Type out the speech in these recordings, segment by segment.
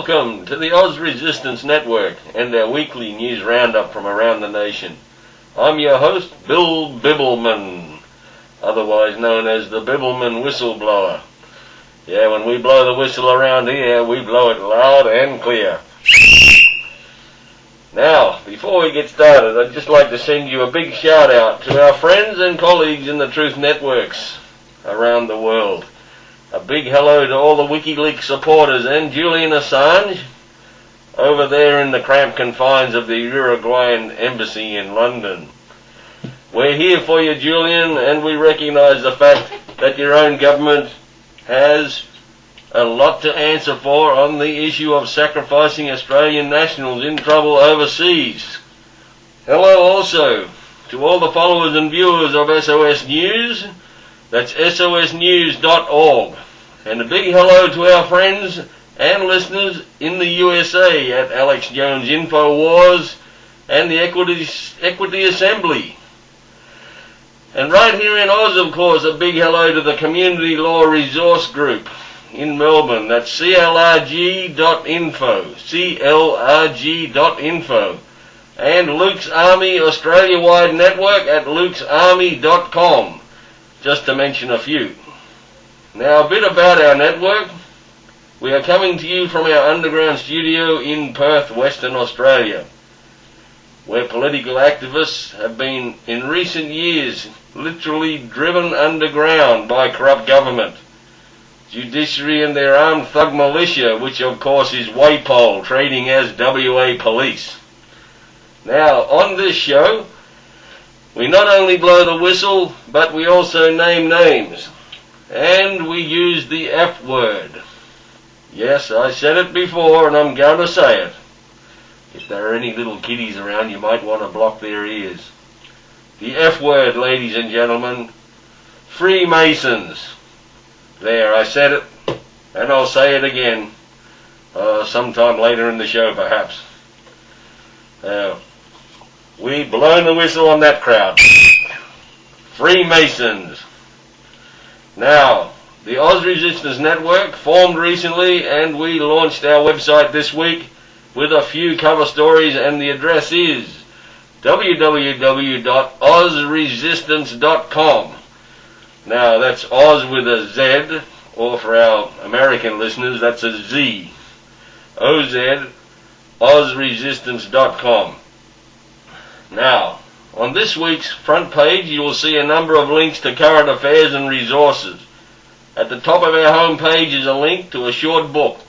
Welcome to the Oz Resistance Network and our weekly news roundup from around the nation. I'm your host, Bibbulmun, otherwise known as the Bibbulmun whistleblower. Yeah, when we blow the whistle around here, we blow it loud and clear. Now, before we get started, I'd just like to send you a big shout out to our friends and colleagues in the Truth Networks around the world. A big hello to all the WikiLeaks supporters and Julian Assange over there in the cramped confines of the Uruguayan embassy in London. We're here for you, Julian, and we recognise the fact that your own government has a lot to answer for on the issue of sacrificing Australian nationals in trouble overseas. Hello also to all the followers and viewers of SOS News. That's sosnews.org. And a big hello to our friends and listeners in the USA at Alex Jones InfoWars and the Equity Assembly. And right here in Oz, of course, a big hello to the Community Law Resource Group in Melbourne. That's clrg.info, clrg.info. And Luke's Army Australia-wide network at lukesarmy.com. Just to mention a few. Now, a bit about our network. We are coming to you from our underground studio in Perth, Western Australia, where political activists have been, in recent years, literally driven underground by corrupt government, judiciary and their armed thug militia, which of course is WAPOL, trading as WA Police. Now, on this show, we not only blow the whistle, but we also name names. And we use the F word. Yes, I said it before and I'm going to say it. If there are any little kiddies around, you might want to block their ears. The F word, ladies and gentlemen. Freemasons. There, I said it, and I'll say it again. Sometime later in the show, perhaps. We've blown the whistle on that crowd. Freemasons. Now, the Oz Resistance Network formed recently, and we launched our website this week with a few cover stories, and the address is www.ozresistance.com. Now, that's Oz with a Z, or for our American listeners, that's a Z. OZ, ozresistance.com. Now, on this week's front page, you will see a number of links to current affairs and resources. At the top of our home page is a link to a short book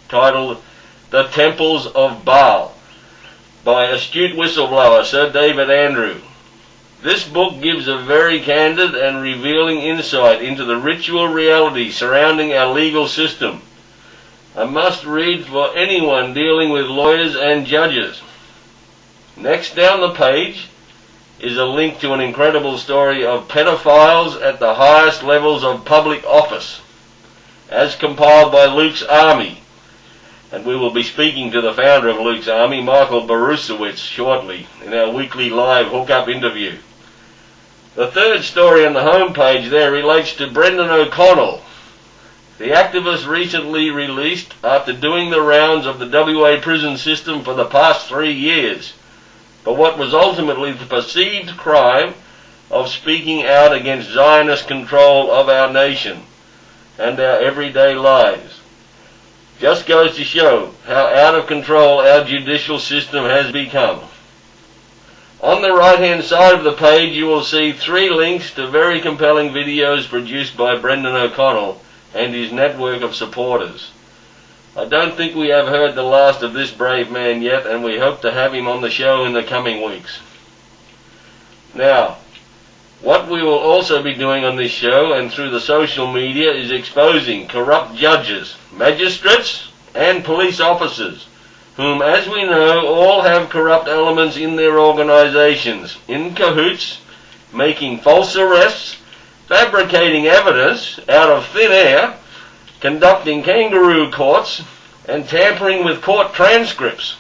titled The Temples of Baal by astute whistleblower Sir David Andrew. This book gives a very candid and revealing insight into the ritual reality surrounding our legal system. A must-read for anyone dealing with lawyers and judges. Next down the page is a link to an incredible story of pedophiles at the highest levels of public office, as compiled by Luke's Army. And we will be speaking to the founder of Luke's Army, Michael Browit, shortly in our weekly live hookup interview. The third story on the home page there relates to Brendan O'Connell, the activist recently released after doing the rounds of the WA prison system for the past 3 years, for what was ultimately the perceived crime of speaking out against Zionist control of our nation and our everyday lives. Just goes to show how out of control our judicial system has become. On the right-hand side of the page, you will see 3 links to very compelling videos produced by Brendan O'Connell and his network of supporters. I don't think we have heard the last of this brave man yet, and we hope to have him on the show in the coming weeks. Now, what we will also be doing on this show and through the social media is exposing corrupt judges, magistrates, and police officers, whom, as we know, all have corrupt elements in their organizations, in cahoots, making false arrests, fabricating evidence out of thin air, conducting kangaroo courts, and tampering with court transcripts,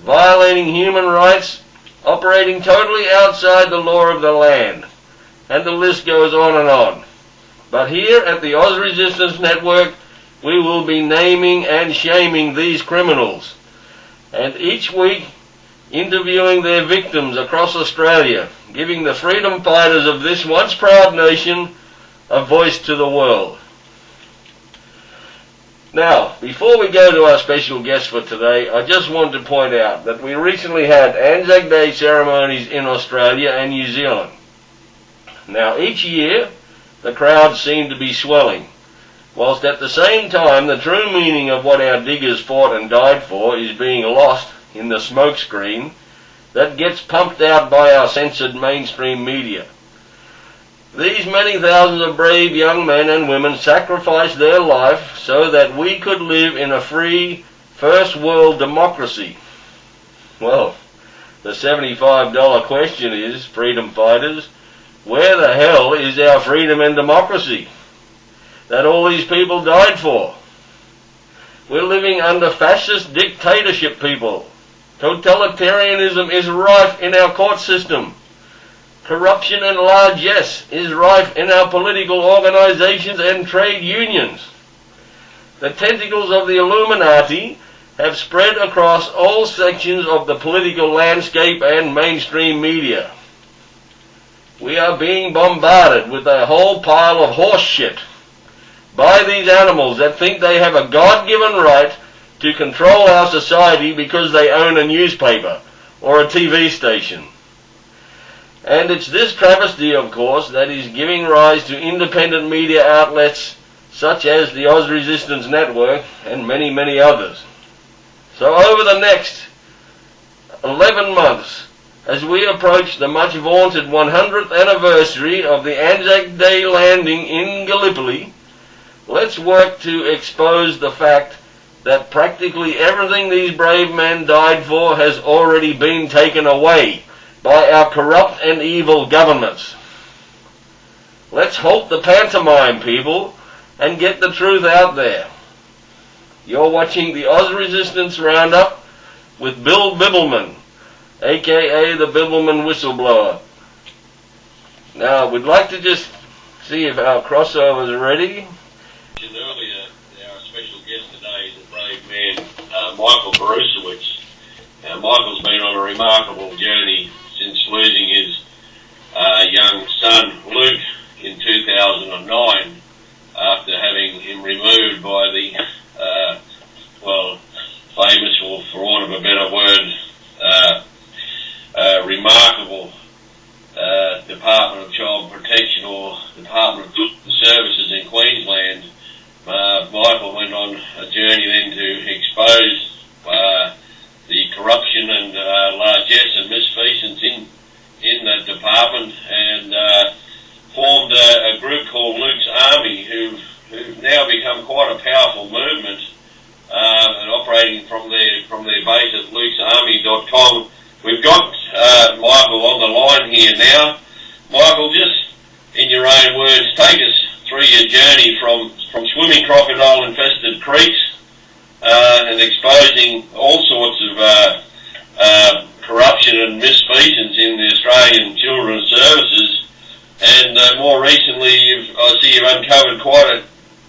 violating human rights, operating totally outside the law of the land, and the list goes on and on. But here at the Oz Resistance Network, we will be naming and shaming these criminals, and each week interviewing their victims across Australia, giving the freedom fighters of this once proud nation a voice to the world. Now, before we go to our special guest for today, I just want to point out that we recently had Anzac Day ceremonies in Australia and New Zealand. Now, each year, the crowds seem to be swelling, whilst at the same time the true meaning of what our diggers fought and died for is being lost in the smokescreen that gets pumped out by our censored mainstream media. These many thousands of brave young men and women sacrificed their life so that we could live in a free, first world democracy. Well, the $75 question is, freedom fighters, where the hell is our freedom and democracy that all these people died for? We're living under fascist dictatorship, people. Totalitarianism is rife in our court system. Corruption and largesse is rife in our political organizations and trade unions. The tentacles of the Illuminati have spread across all sections of the political landscape and mainstream media. We are being bombarded with a whole pile of horse shit by these animals that think they have a God-given right to control our society because they own a newspaper or a TV station. And it's this travesty, of course, that is giving rise to independent media outlets such as the Oz Resistance Network and many, many others. So over the next 11 months, as we approach the much vaunted 100th anniversary of the Anzac Day landing in Gallipoli, let's work to expose the fact that practically everything these brave men died for has already been taken away by our corrupt and evil governments. Let's halt the pantomime, people, and get the truth out there. You're watching the Oz Resistance Roundup with Bibbulmun, aka the Bibbulmun Whistleblower. Now, we'd like to just see if our crossovers are ready. Earlier, our special guest today is a brave man, Michael Browit. Michael's been on a remarkable journey since losing his young son, Luke, in 2009, after having him removed by the, famous, or for want of a better word, remarkable Department of Child Protection or Department of Services in Queensland. Michael went on a journey then to expose the corruption and largesse and misfeasance in that department, and formed a group called Luke's Army, who've now become quite a powerful movement, and operating from their base at lukesarmy.com. We've got Michael on the line here now. Michael, just in your own words, take us through your journey from swimming crocodile-infested creeks and exposing all sorts of corruption and misfeasance in the Australian Children's Services, and more recently I see you've uncovered quite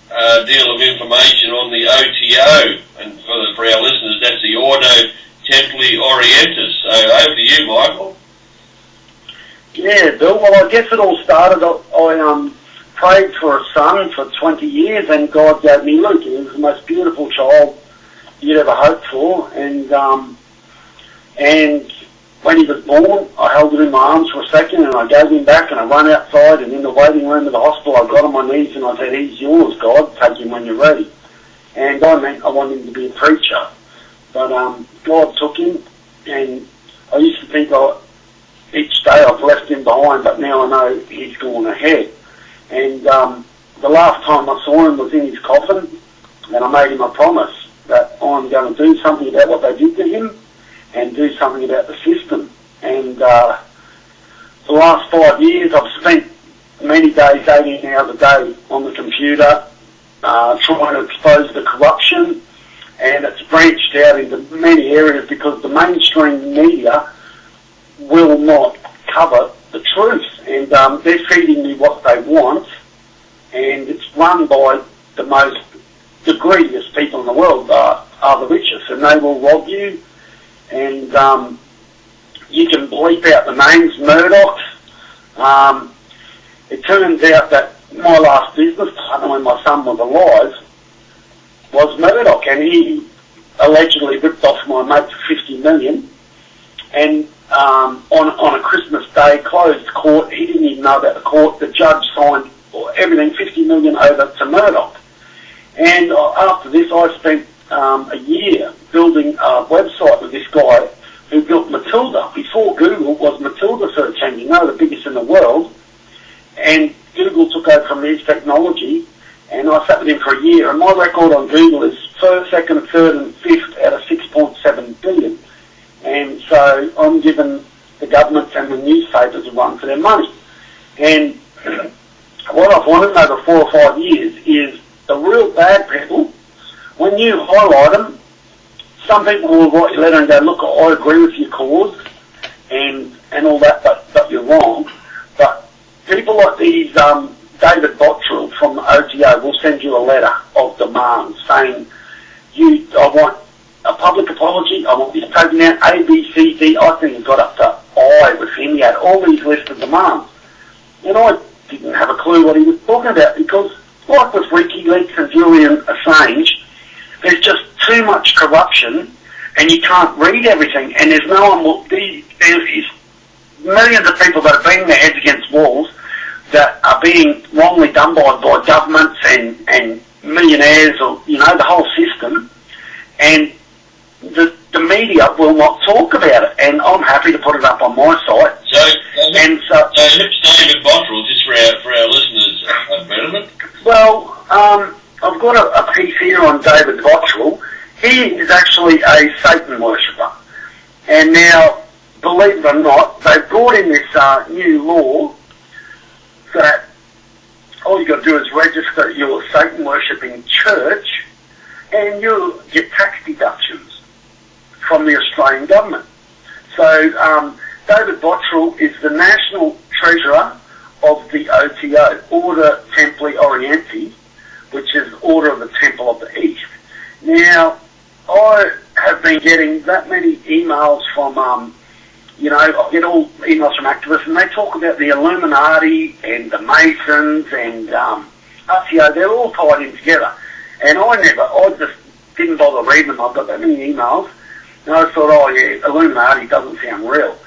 a deal of information on the OTO, and for our listeners, that's the Ordo Templi Orientis. So over to you, Michael. Yeah, Bill, well, I guess it all started, I prayed for a son for 20 years, and God gave me Luke. He was the most beautiful child you'd ever hope for, and when he was born, I held him in my arms for a second, and I gave him back, and I ran outside, and in the waiting room of the hospital, I got on my knees, and I said, "He's yours, God, take him when you're ready." And I meant I wanted him to be a preacher, but God took him, and I used to think each day I've left him behind, but now I know he's gone ahead. And the last time I saw him was in his coffin, and I made him a promise that I'm going to do something about what they did to him and do something about the system. And the last 5 years I've spent many days, 18 hours a day on the computer trying to expose the corruption, and it's branched out into many areas because the mainstream media will not cover the truth, and they're feeding me what they want, and it's run by the most the greediest people in the world are the richest, and they will rob you. And you can bleep out the names, Murdoch's. It turns out that my last business partner, when my son was alive, was Murdoch, and he allegedly ripped off my mate for $50 million. And on a Christmas Day, closed court, he didn't even know about the court. The judge signed everything, $50 million over to Murdoch. And after this, I spent a year building a website with this guy who built Matilda. Before Google was Matilda search engine, the biggest in the world. And Google took over from his technology, and I sat with him for a year. And my record on Google is first, second, third, and fifth out of 6.7 billion. And so I'm giving the government and the newspapers a run for their money. And what I've wanted over 4 or 5 years is the real bad people, when you highlight them, some people will write your letter and go, look, I agree with your cause and all that, but you're wrong. But people like these, David Bottrell from the OTO will send you a letter of demand saying, I want a public apology, I want this taken out, A, B, C, D. I think it got up to I with him. He had all these lists of demands. And I didn't have a clue what he was talking about, because like with WikiLeaks and Julian Assange, there's just too much corruption and you can't read everything, and there's no one there is millions of people that are banging their heads against walls that are being wrongly done by governments and millionaires, or the whole system, and the media will not talk about it, and I'm happy to put it up on my site. So David Bottrell, just for our listeners, Bibbulmun? Well, I've got a piece here on David Bottrell. He is actually a Satan worshipper. And now, believe it or not, they've brought in this new law that all you've got to do is register your Satan worshipping church and you'll get tax deductions from the Australian government. So David Bottrell is the National Treasurer of the OTO, Order Templi Orientis, which is Order of the Temple of the East. Now, I have been getting that many emails from, I get all emails from activists, and they talk about the Illuminati and the Masons and RTO. They're all tied in together. And I just didn't bother reading them. I've got that many emails. And I thought, Illuminati doesn't sound real.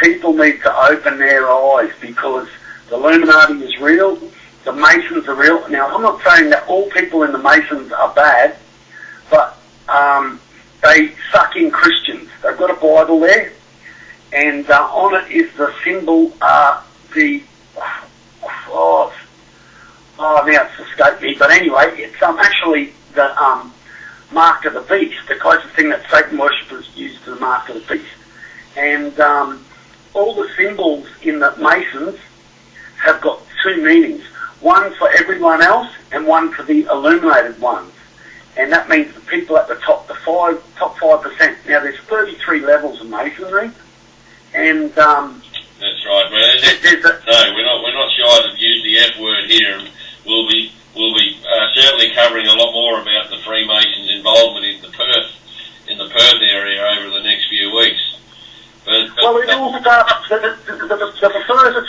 People need to open their eyes, because the Illuminati is real, the Masons are real. Now, I'm not saying that all people in the Masons are bad, but they suck in Christians. They've got a Bible there, and on it is the symbol, now it's escaped me, but anyway, it's actually the mark of the beast, the closest thing that Satan worshippers use to the mark of the beast. And all the symbols in the Masons have got two meanings, one for everyone else and one for the illuminated ones. And that means the people at the top, top 5%. Now, there's 33 levels of Masonry, and that's right. But we're not shy to use the F word here, and we'll be certainly covering a lot more about the Freemasons' involvement in the Perth area over the next few weeks. Well, it all starts. The first,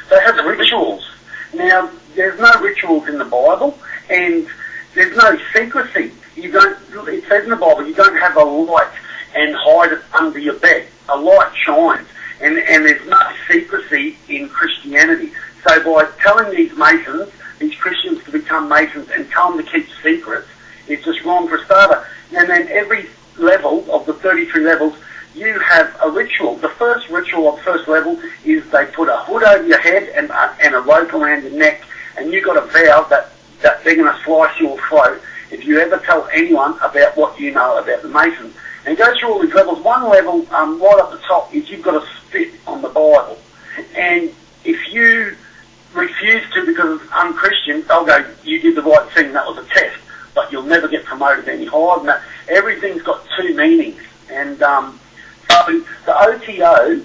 they have rituals. Now, there's no rituals in the Bible, and there's no secrecy. It says in the Bible, you don't have a light and hide it under your bed. A light shines, and there's no secrecy in Christianity. So by telling these Masons, these Christians, to become Masons and tell them to keep secrets, it's just wrong for a starter. And then every level of the 33 levels, you have a ritual. The first ritual of the first level is they put a hood over your head and a rope around your neck, and you've got to vow that they're going to slice your throat if you ever tell anyone about what you know about the Masons. And it goes through all these levels. One level, right up the top, is you've got to spit on the Bible. And if you refuse to because it's unchristian, they'll go, you did the right thing, that was a test, but you'll never get promoted any higher than that. Everything's got two meanings. And so the OTO,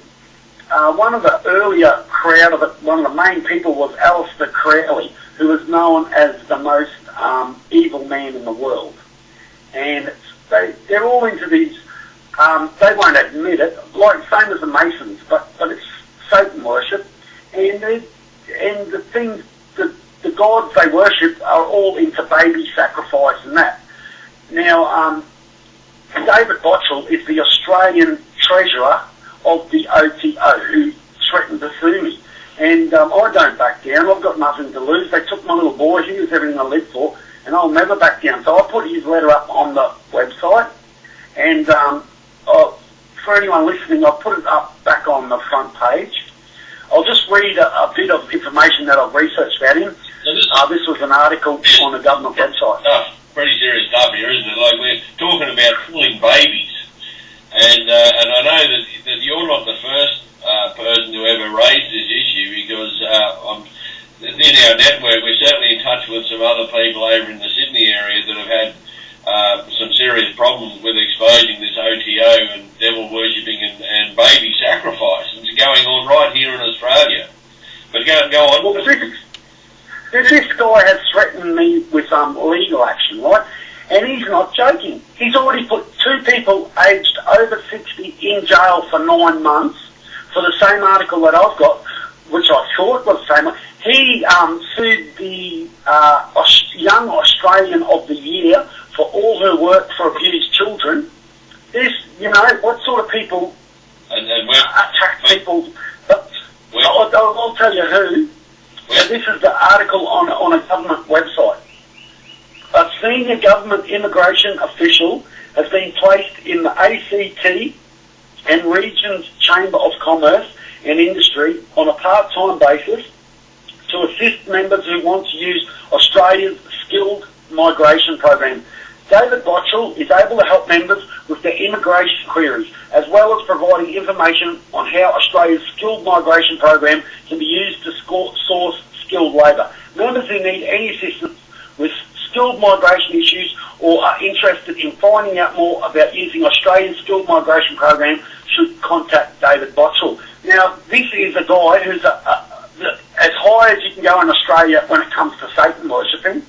one of the earlier crowd of it, one of the main people was Alistair Crowley, who was known as the most evil man in the world. And they're all into these, they won't admit it, like same as the Masons, but it's Satan worship. And the things, the gods they worship are all into baby sacrifice and that. Now, David Botchell is the Australian treasurer of the OTO who threatened to sue me. And I don't back down. I've got nothing to lose. They took my little boy. He was everything I lived for. And I'll never back down. So I put his letter up on the website. And for anyone listening, I'll put it up back on the front page. I'll just read a bit of information that I've researched about him. So this was an article on the government website. Pretty serious stuff here, isn't it? Like, we're talking about killing babies. And I know that you're not the first person to ever raise this issue, because in our network we're certainly in touch with some other people over in the Sydney area that have had some serious problems with exposing this OTO and devil worshipping and baby sacrifice. It's going on right here in Australia. But go on. Well, this guy has threatened me with legal action, right? And he's not joking. He's already put 2 people aged over 60 in jail for 9 months for the same article that I've got, which I thought was the same one. He sued the Young Australian of the Year for all her work for abused children. This, what sort of people attack people? I'll tell you who. This is the article on a government website. A senior government immigration official has been placed in the ACT and Regions Chamber of Commerce and Industry on a part-time basis to assist members who want to use Australia's skilled migration program. David Botchell is able to help members with their immigration queries, as well as providing information on how Australia's skilled migration program can be used to source skilled labour. Members who need any assistance with skilled migration issues or are interested in finding out more about using Australia's skilled migration program should contact David Botchell. Now, this is a guy who's as high as you can go in Australia when it comes to Satan worshipping,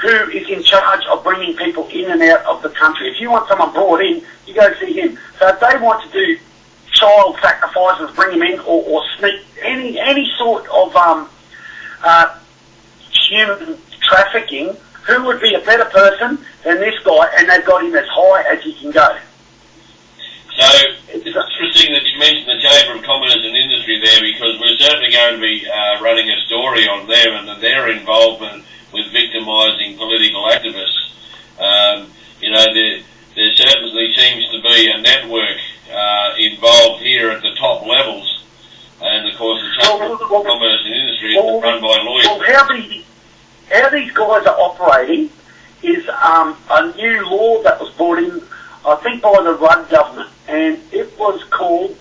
who is in charge of bringing people in and out of the country. If you want someone brought in, you go see him. So if they want to do child sacrifices, bring them in, or sneak any sort of human trafficking, who would be a better person than this guy? And they've got him as high as he can go. So it's interesting that you mentioned the Chamber of Commerce and Industry there, because we're certainly going to be running a story on them and their involvement with victimising political activists. There certainly seems to be a network involved here at the top levels, and of course the Chamber of Commerce and Industry is run by lawyers. Well, how these guys are operating is a new law that was brought in, I think, by the Rudd government, and it was called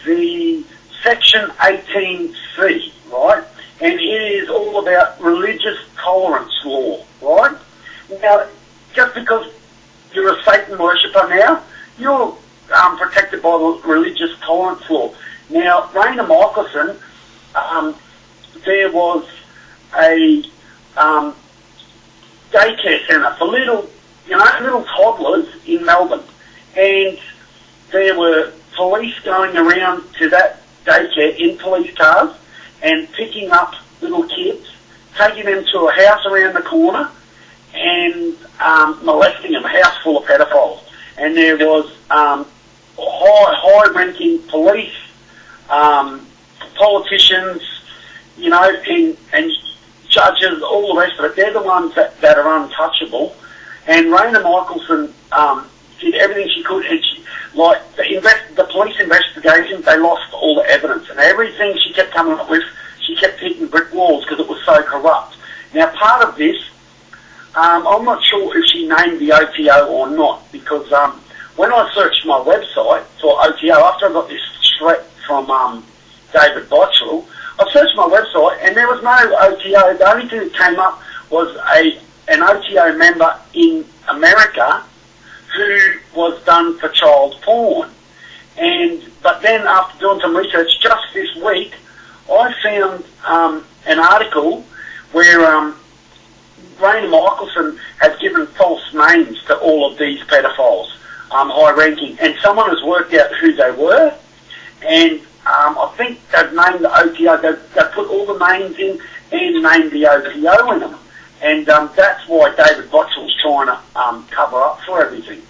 the Section 18C, right? And it is all about religious tolerance law, right? Now, just because you're a Satan worshipper now, you're protected by the religious tolerance law. Now, Raina Michelson, there was a daycare centre for little toddlers in Melbourne, and there were police going around to that daycare in police cars and picking up little kids, taking them to a house around the corner and molesting them, a house full of pedophiles. And there was high-ranking police, politicians, and judges, all the rest of it. They're the ones that are untouchable. And Raina Michelson did everything she could. And the police investigation, they lost all the evidence. And everything she kept coming up with, she kept hitting brick walls because it was so corrupt. Now, part of this, I'm not sure if she named the OTO or not, because when I searched my website for OTO, after I got this threat from David Botchell, I searched my website and there was no OTO. The only thing that came up was an OTO member in America who was done for child porn. But then after doing some research just this week, I found an article where Raina Michelson has given false names to all of these pedophiles, high-ranking, and someone has worked out who they were, and I think they've named the OTO. They've put all the names in and named the OTO in them, and that's why David Botchell's trying to cover up for everything.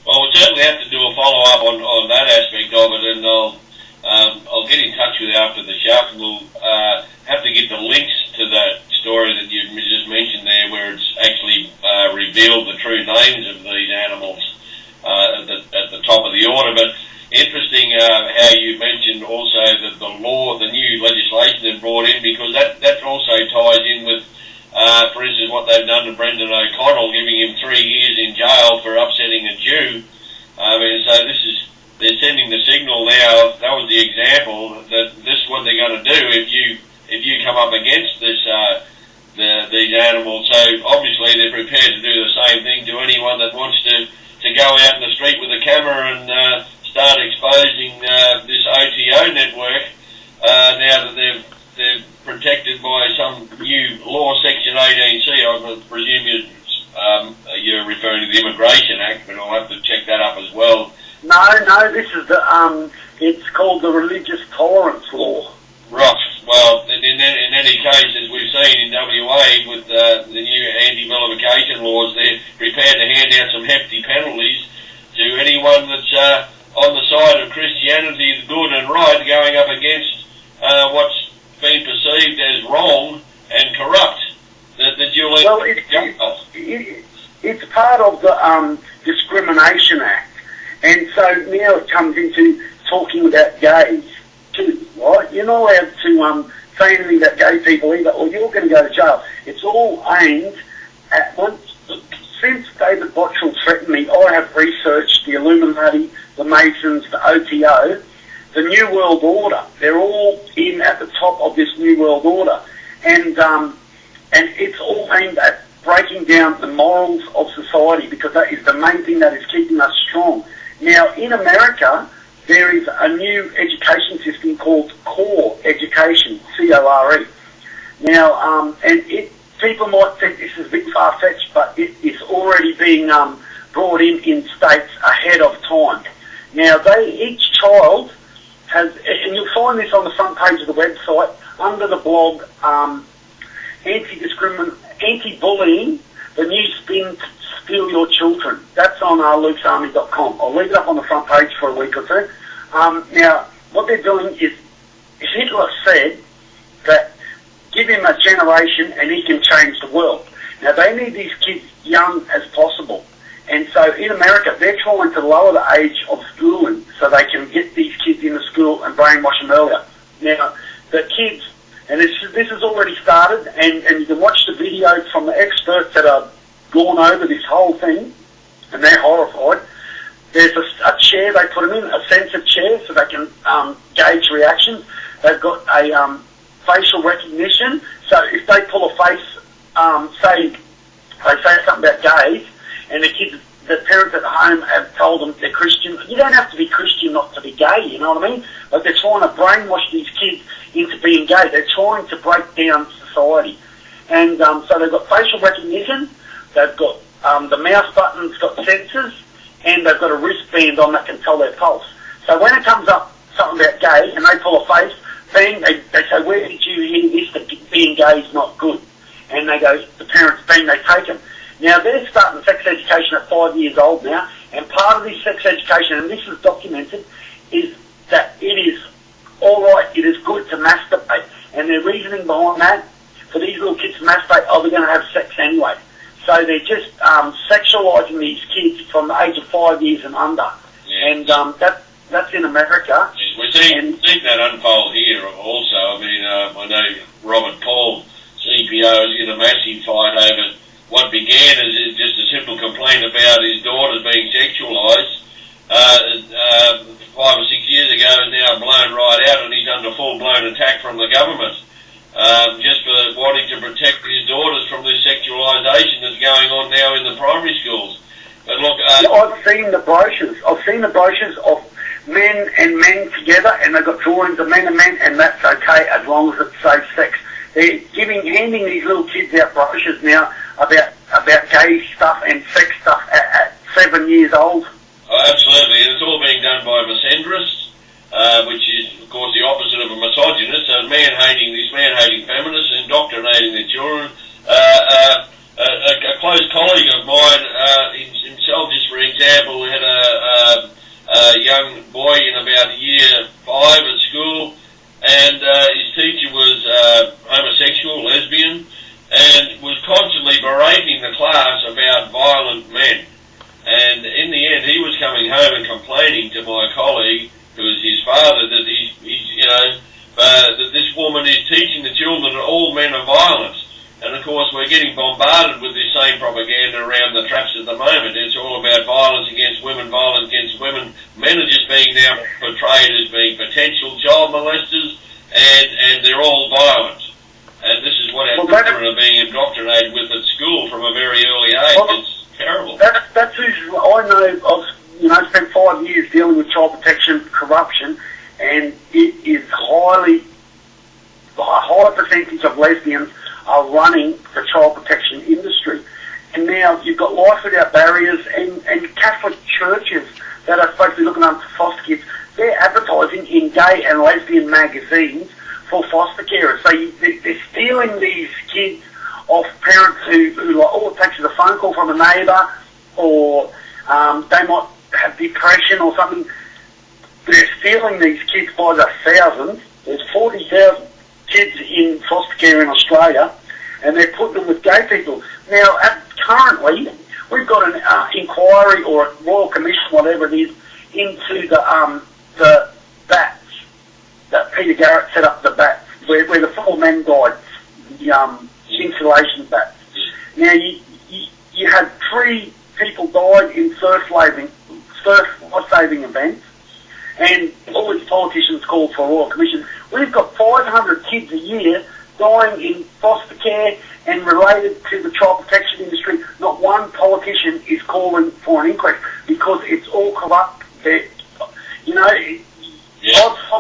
Well, we'll certainly have to do a follow-up on that aspect of it, and I'll get in touch with you after the show, and we'll have to get the links to that story that you just mentioned there, where it's actually revealed the true names of these animals at the top of the order. But interesting how you mentioned also that the new legislation they've brought in, because that also ties in with, for instance, what they've done to Brendan O'Connell, giving him 3 years in jail for upsetting a Jew. And so they're sending the signal now. That was the example that this is what they're going to do if you come up against these animals. So obviously they're prepared to do the same thing to anyone that wants to go out in the street with a camera and start exposing this OTO network. Now that they're protected by some new law, Section 18C. I presume you're referring to the Immigration Act, but I'll have to check that up as well. No, this is it's called the Religious Tolerance Law. Right. Well, in any case, as we've seen in WA with the new anti-vilification laws, they're prepared to hand out some hefty penalties to anyone that's on the side of Christianity is good and right, going up against what's been perceived as wrong and corrupt. Well, it's part of the Discrimination Act, and so now it comes into talking about gays too, right? You're not allowed to say anything about gay people either, or you're going to go to jail. It's all aimed at since David Botchell threatened me, I have researched the Illuminati, the Masons, the OTO, the New World Order. They're all in at the top of this New World Order, and it's all aimed at breaking down the morals of society, because that is the main thing that is keeping us strong. Now, in America, there is a new education system called Core Education, C-O-R-E. Now, people might think this is a bit far-fetched, but it is already being brought in states ahead of time. Now, each child has, and you'll find this on the front page of the website, under the blog, Anti-Bullying, the new spin to steal your children. That's on lukesarmy.com. I'll leave it up on the front page for a week or two. Now, what they're doing is, Hitler said that give him a generation and he can change the world. Now, they need these kids young as possible. And so in America, they're trying to lower the age of schooling so they can get these kids into school and brainwash them earlier. Now, the kids, and this has already started, and you can watch the videos from the experts that have gone over this whole thing, and they're horrified. There's a chair they put them in, a censored chair, so they can gauge reactions. They've got a facial recognition, so if they pull a face, say they say something about gays, and the parents at home have told them they're Christian. You don't have to be Christian not to be gay, you know what I mean? Like, they're trying to brainwash these kids into being gay. They're trying to break down society. And so they've got facial recognition, they've got the mouse button's got sensors, and they've got a wristband on that can tell their pulse. So when it comes up something about gay and they pull a face, bang, they say, where did you hear this, that being gay is not good? And they go, the parents, bang, they take them. Now, they're starting sex education at 5 years old now, and part of this sex education, and this is documented, is that it is all right, it is good to masturbate. And their reasoning behind that, for these little kids to masturbate, they're going to have sex anyway. So they're just sexualising these kids from the age of 5 years and under. Yeah. And that's in America. Yes, we're seeing that unfold here also. I mean, I know Robert Paul, CPO, is in a massive fight over what began as just a simple complaint about his daughters being sexualised 5 or 6 years ago, is now blown right out, and he's under full-blown attack from the government just for wanting to protect his daughters from this sexualisation that's going on now in the primary schools. But look, I've seen the brochures. I've seen the brochures of men and men together, and they've got drawings of men and men, and that's okay as long as it's safe sex. They're handing these little kids out brochures now about gay stuff and sex stuff at 7 years old? Oh, absolutely, and it's all being done by misandrists, which is, of course, the opposite of a misogynist. So these man-hating feminists indoctrinating their children. A close colleague of mine, himself, just for example, had a young boy in about year 5 at school, and his teacher was homosexual, lesbian, and was constantly berating the class about violent men. And in the end, he was coming home and complaining to my colleague, who was his father, that that this woman is teaching the children that all men are violent. And of course, we're getting bombarded with this same propaganda around the traps at the moment. It's all about violence against women, violence against women. Men are just being now portrayed as being potential child molesters, and they're all violent. And this is what our children are being indoctrinated with at school from a very early age. It's terrible. That's who I know. I've spent 5 years dealing with child protection corruption, and it is a high percentage of lesbians are running the child protection industry. And now you've got Life Without Barriers and Catholic churches that are supposed to be looking after foster kids. They're advertising in gay and lesbian magazines for foster carers. So they're stealing these kids off parents who like, all it takes is a phone call from a neighbour, or they might have depression or something. They're stealing these kids by the thousands. There's 40,000 kids in foster care in Australia, and they're putting them with gay people. Now, currently, we've got an inquiry or a royal commission, whatever it is, into the bats that Peter Garrett set up. The bats where the 4 men died, the insulation bats. Now, you had 3 people died in surf life-saving events, and all these politicians called for a royal commission. We've got 500 kids a year dying in foster care and related to the child protection industry. Not one politician is calling for an inquest because it's all corrupt. I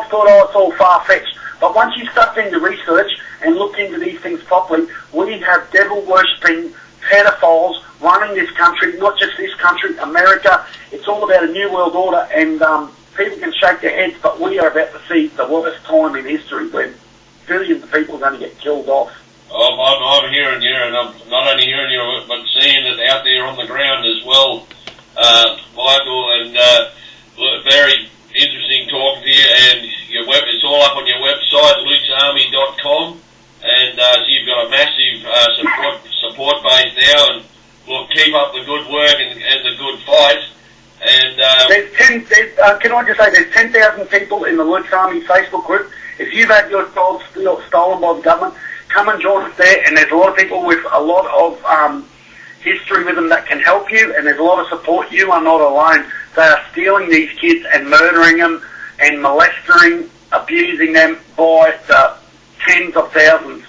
thought, it's all far-fetched. But once you start into research and look into these things properly, we have devil-worshipping pedophiles running this country, not just this country, America. It's all about a new world order, and people can shake their heads, but we are about to see the worst time in history when billions of people are going to get killed off. I'm hearing you, and I'm not only hearing you, but seeing it out there on the ground as well, Michael, and very interesting talking to you, and it's all up on your website, lukesarmy.com, and so you've got a massive support base now, and look, keep up the good work and the good fight. And can I just say, there's 10,000 people in the Luke Army Facebook group. If you've had your child stolen by the government, come and join us there. And there's a lot of people with a lot of history with them that can help you, and there's a lot of support. You are not alone. They are stealing these kids and murdering them and molesting, abusing them by the tens of thousands,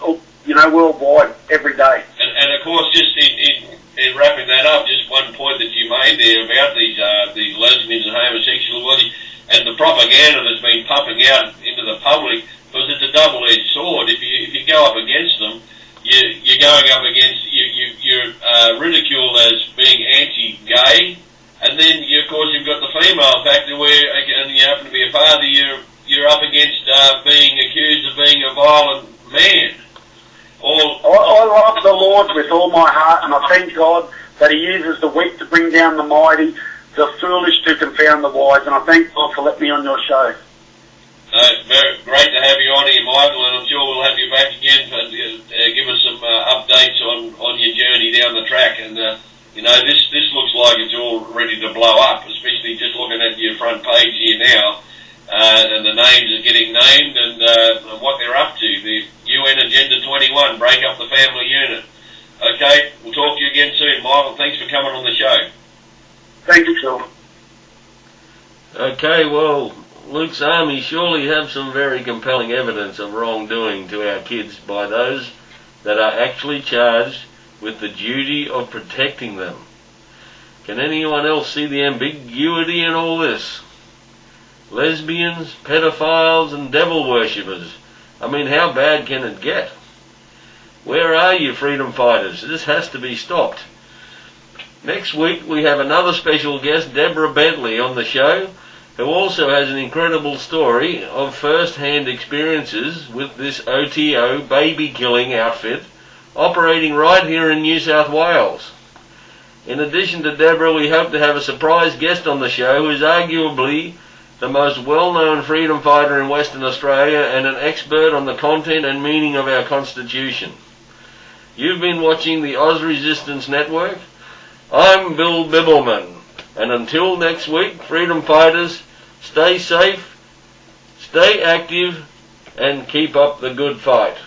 worldwide every day. And of course, just in wrapping that up, just one point that you made there about these lesbians and homosexuality and the propaganda that's been pumping out into the public, because it's a double-edged sword. If you go up against them, you're going up against you're ridiculed as being anti-gay, and then of course you've got the female factor where, and you happen to be a father, you're up against being accused of being a violent man. I love the Lord with all my heart, and I thank God that He uses the weak to bring down the mighty, the foolish to confound the wise, and I thank God for letting me on your show. Very great to have you on here, Michael, and I'm sure we'll have you back again to give us some updates on your journey down the track. And this looks like it's all ready to blow up, especially just looking at your front page here now. And the names are getting named, and what they're up to. The UN Agenda 21, break up the family unit. Okay, we'll talk to you again soon, Michael. Thanks for coming on the show. Thank you, Phil. Okay, well, Luke's Army surely have some very compelling evidence of wrongdoing to our kids by those that are actually charged with the duty of protecting them. Can anyone else see the ambiguity in all this? Lesbians, pedophiles, and devil worshippers. I mean, how bad can it get? Where are you, freedom fighters? This has to be stopped. Next week we have another special guest, Deborah Bentley, on the show, who also has an incredible story of first-hand experiences with this OTO baby-killing outfit operating right here in New South Wales. In addition to Deborah, we hope to have a surprise guest on the show who is arguably the most well-known freedom fighter in Western Australia and an expert on the content and meaning of our Constitution. You've been watching the Oz Resistance Network. I'm Bill Bibbulmun, and until next week, freedom fighters, stay safe, stay active, and keep up the good fight.